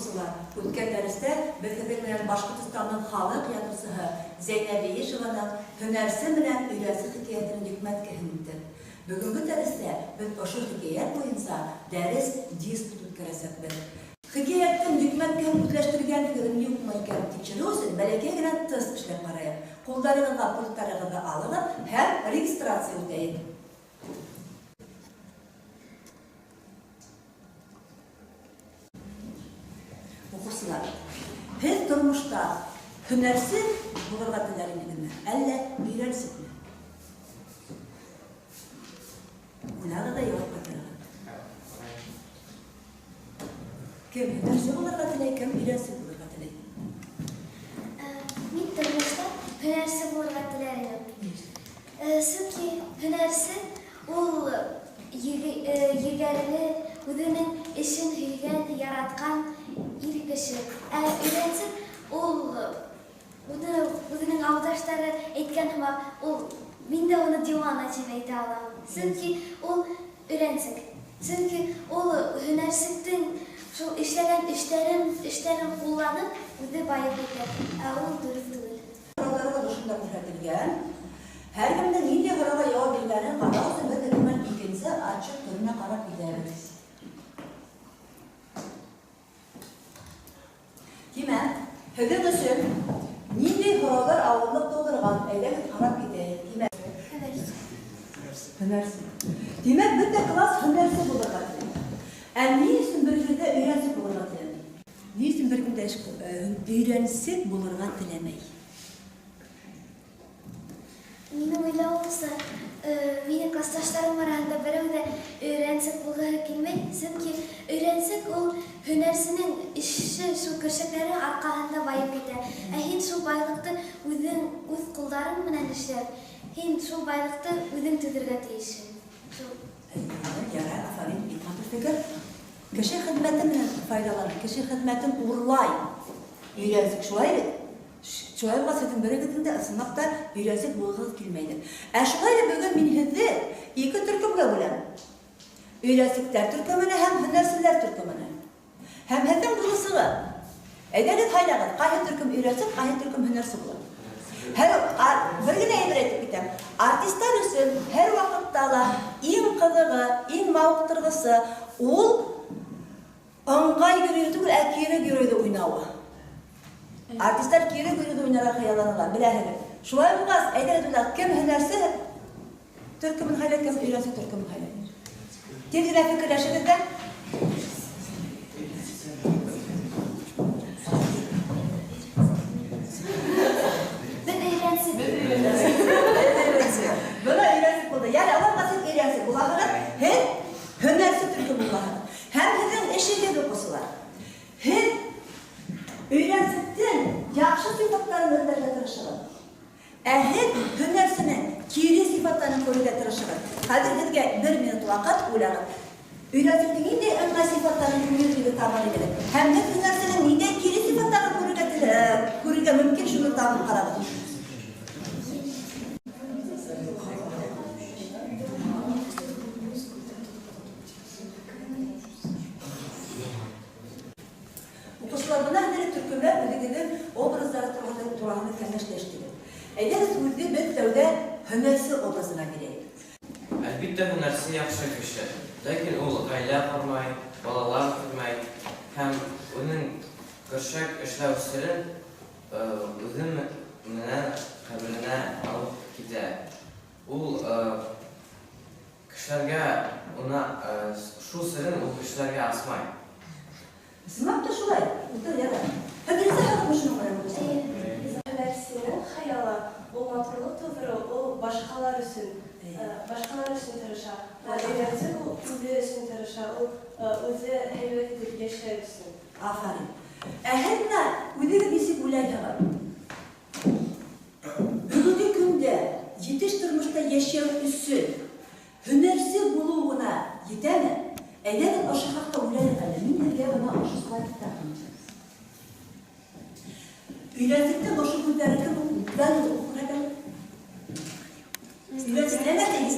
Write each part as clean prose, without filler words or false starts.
Укучылар, үткән дәрестә без белән Башкортстанның халык язучысы Зәйнәб Ишеваның һөнәрсе белән өйрәнсе хикәятен йөкмәткән иде. Бүгенге дәрестә без ошо хикәят буенча дәрес диспут үткәрәсәкбез. Хикәяттен йөкмәткән үзләштергәнлеген юкмы икән тикшерү өчен бәләкәй генә тест эшләп карыйк. Кулларыгызга пультларыгызны алыгыз һәм регистрация үтәйек. Укучылар, һез тормышта һөнәрсе булырга теләгәнегезме, әллә өйрәнсезме? Уйларга да юк бит. Кем һөнәрсе булырга теләй, кем өйрәнсез булырга теләй? Мин тормышта һөнәрсе булырга теләйм. Сөнки һөнәрсе ул егәрне үзенең эшен һөйгән, яраткан ир кеше. Өйрәнсез ул үзенең авдаштары әйткән һымак, ул мин дә уны дивана дип әйтә алам. Сөнки ул өйрәнсез. Сөнки ул һөнәрсездән шул эшләгән эшләрен кулланып, үзе байып китә. Ул дөрес түгел. Аларга шунда күрсәтелгән. Һәркемдә нинди һорауга җавап биргәнен карау өчен бер документ икенче ачык түренә карап китәбез. Димәк, һеҙҙең өсөн нинди һораулар ауырлыҡ тыуҙырған, әйҙәгеҙ ҡарап китәйек. Димәк, һөнәрсе. Димәк, бөтә класс һөнәрсе булырға теләй. Ә ни өсөн берегеҙ ҙә өйрәнсез булырға теләмәй? Ни өсөн берегеҙ дә өйрәнсез булырға теләмәй? Минең уйлауымса, минең классташтарым арасында берәү дә өйрәнсез булғыһы килмәй. Сөнки өйрәнсез ул һөнәрсенең эше, шул кершәкләре арҡаһында байып китә. Ә һин шул байлыҡты үҙ ҡулдарың менән эшләп, һин шул байлыҡты үҙең төҙөргә тейешһең. Ярай, афарин, итмәтер фекер. Кеше хеҙмәте менән файҙаланыр, кеше хеҙмәтен урлай. Өйрәнсез шулай бит. Шулай булғас, һеҙҙең берегеҙҙең дә ысынлап та өйрәнсез булғығыҙ килмәйҙер. Ә шулай да бөгөн мин һеҙҙе ике төркөмгә бүләм. Өйрәнсездәр төркөмөнә һәм һөнәрселәр төркөмөнә. Һәм һеҙҙең бурысығыҙ. Әйҙәгеҙ һайлағыҙ, ҡайһы төркөм өйрәнсез, ҡайһы төркөм һөнәрсе булыр. Бер генә әйбер әйтеп китәм. Артистар өсөн һәр ваҡытта ла иң ҡыҙығы, иң мауыҡтырғысы ул ыңғай йөрөйө түгел, ә кире йөрөйҙө уйнауы. Артистар кире йөрөйҙө уйнарға хыялланырға, беләһегеҙ. Шулай булғас, әйҙәгеҙ уйлағыҙ, кем һөнәрсе төркөмөн һайлай, кем өйрәнсез төркөмөн һайлай. Тиҙ генә фекерләшегеҙ дә. Бына өйрәнсез булды. Яғни аллаға сез өйрәнсез булаһығыҙ, һеҙ һөнәрсе төркөм булаһығыҙ. Һәм һеҙҙең эшегеҙ уҡыусылар. Һеҙ өйрәнсездең яҡшы сифаттарын өҙләргә тырышығыҙ. Ә һеҙ һөнәрсенең кире сифаттарын күрергә тырышығыҙ. Хәҙер һеҙгә 1 минут ваҡыт уйлағыҙ. Өйрәнсездең ниндәй ыңғай сифаттарын күрергә табан итегеҙ. Һәм һеҙ һөнәрсенең ниндәй кире сифаттарын күрергә мөмкин, шуны табып ҡарағыҙ. Бына һәр төркөмләр үҙегеҙҙең образдары тураһында кәңәшләштегеҙ. Әйҙәгеҙ үҙҙе беҙ тәүҙә һөнәрсе образына бирәйек. Әлбиттә, һөнәрсе яҡшы кеше. Ләкин ул ғаилә ҡормай, балалар күрмәй һәм уның көршәк эшләү серен үҙе менән ҡәберенә алып китә. Ул кешеләргә шул серен ул кешеләргә асмай. Ысынлап та шулай. Ултыр, ярай. Һеҙ нисә хаҡлы шуны ҡарай? Һөнәрсенең хыялы, ул матурлыҡ тыуҙырыу, ул башҡалар өсөн тырыша. Өйрәнсез ул үҙе өсөн тырыша, ул үҙе һәйбәт итеп йәшәр өсөн. Афарин. Ә һеҙ үҙегеҙ нисек уйлайһығыҙ? Бөгөнгө көндә етеш тормошта йәшәү өсөн һөнәрсе булыу ғына етәме? Әйҙәгеҙ ошо хаҡта уйлайыҡ әле. Мин һеҙгә бына ошо слайдта өйрәнсездең ошо һүҙҙәре кем күрһәтә? Өйрәнсез нәмә тейеш?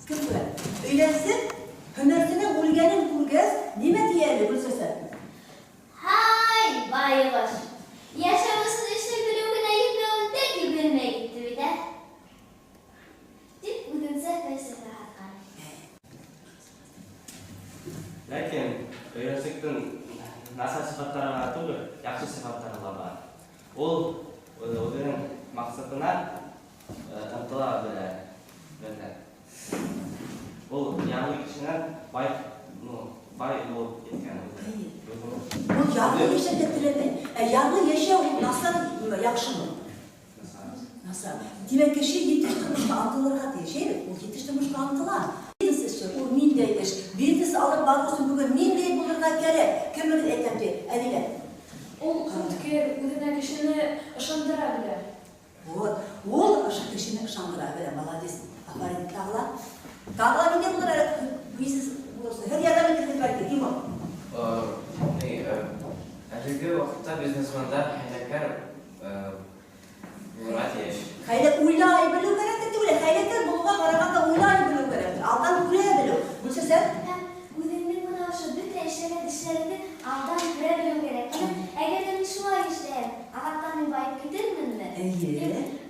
Кем күрһәтә? Өйрәнсез һөнәрсенең үлгәнен күргәс, нимә тиә әле Гөлсәсә? насар сыфаттары ғана түгіл, жақсы сыфаттары да бар. Ол өзінің мақсатына ынтыла біледі. Ол яғни кішінен бай болып кеткен. Бұл яғлы ешен кеттіреді. Яғлы еше ол насар яқшы мı? Nasıl? Demek ki şey yetiştirmişte antılırga diye şey, o yetiştirmişte antılar. Birisi şey, o min deymiş. Birisi alıp bakıyorsun bugün min deyip bulurga gerek. Kömür etemdi, eliyle. O kurtker özüne kişini ışandırabilir. O aşağı kişini ışandırabilir. Malades. Aferin tağla. Tağla ne bunlar? Biz bulursa her yerden bir kez belki kim o? Әлгі уақытта бизнесмендер хәйләкәр Murat Haylak uylay bilу керек dedi öyle. Haylaklar bulga karaganda uylay bilу керек. Aldan buraya bilу. Bulsa sen? Өзіңнің мына ошо бүт иштеген иштериңди алдан көрө билүү керек. Эгер мен ушулай иштеп, агаттан мен байып кетерминби?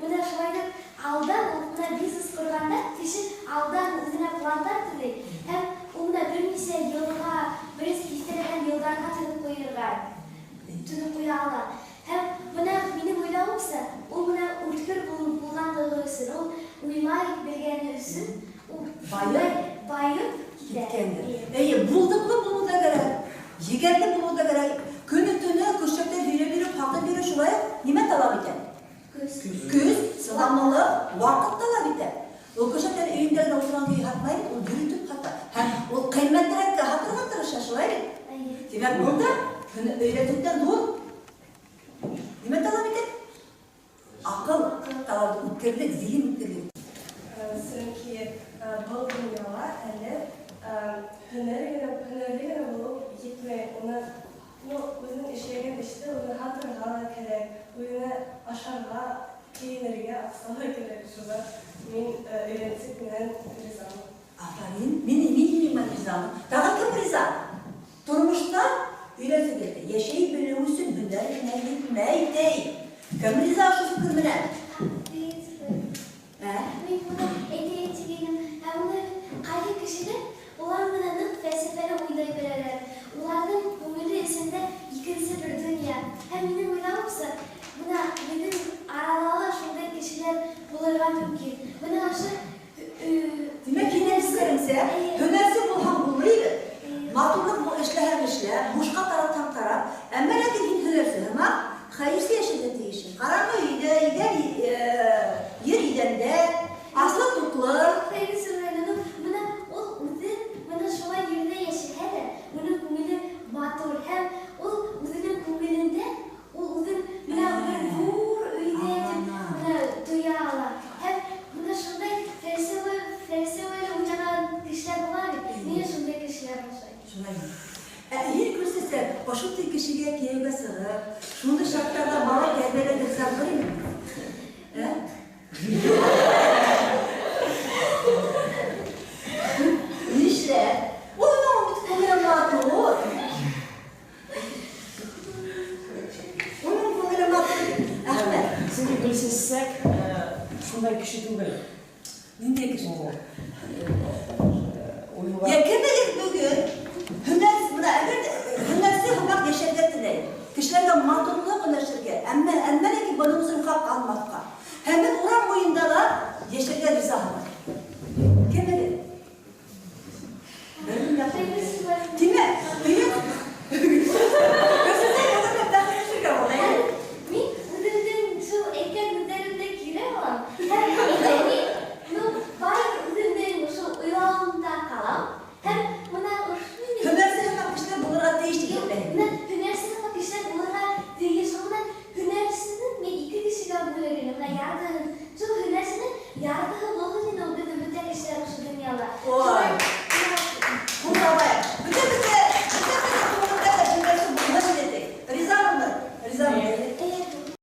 Мына ушулай деп алдан мына бизнес курганда киши алдан өзүнө пландар түзөйт. Һәм мына бир нече жылга, бир иштеген жылдарга түзүп кое алат. Һәм мына менин ойлоомча, ул мына өткөр булгандыгы үчүн, ул уйлай билгени үчүн, ул байып Gitkendi. Bulduk mu bunu da gerek. Yegerli bunu da gerek. Günü tünü, kuşakta biri, pakta biri şuraya nimet alabiten. Köz, sıvamalı, vakit alabiten. O kuşakta evinde oturan köyü hatmayın, o yürütüp hatta. O kıymetler hatır şaşıraydı. Demek burada öğretimden dur. Nimet alabiten. Akıl talardı, ütkürlük, zihin ütkürlük. Сөнки бұл дөньяға әлі һөнәрле булып җитмәй, оны үзенең эшләгән эште оны хатırга кирәк, үзенә ашарга, киенергә аксага кирәк. Шуңа мин өйрәнсек белән ризамын. Aferin, benim rızamım. Daha kim rıza? Durmuşta öylesi dedi. Yaşayıp biliyorsun, bunlar ne gitmeyi değil. Kim rıza şu fikir mi ne? Мен мына әйтейін дегенім, мына қайғы кішілер, олар мына нық фәлсәфәні ойлай берерler. Олардың көңілі ісінде екінші бір дүния. Һәм менің ойлауымша, мына менің аралығы шундай кішілер болырға мүмкін. Мына ашы Demek ki ne isterimse, hünersi bu ham bulmaydı. Matuluk bu işler, muşka taraf. Ama lakin hünersi ama hayırsı yaşadığı değişim. Karanlığı yer idende, aslı tutulur. Қайғы сүрленіп, мына ол өзін мына шулай yerде yaşайды. Мұның көңілі батыр һәм ол өзінің көңілінде, ол өзін мына бір зор үйде мына туя ала. Һәм мына шундай фәлсәфәле уйнаған кешеләр була бит. Миңа шундай кешеләр ошайды. Her kürsüse, başıtı kişiye keyfe sığır, şunu şartlarda bana gelmeye dirsem değil mi? İşte, onun konuya matı olur. Onun konuya matı olur. Ahmet. Çünkü bilsizsek, şunlar kişi değil. Ne kişi? Yakındadır bugün. Hünersi hımak yaşargettiler. Kişilerle matımlığı konuşurken, emmele ki banımızın hak almakta. Hemen oran boyundalar yaşarget rıza var.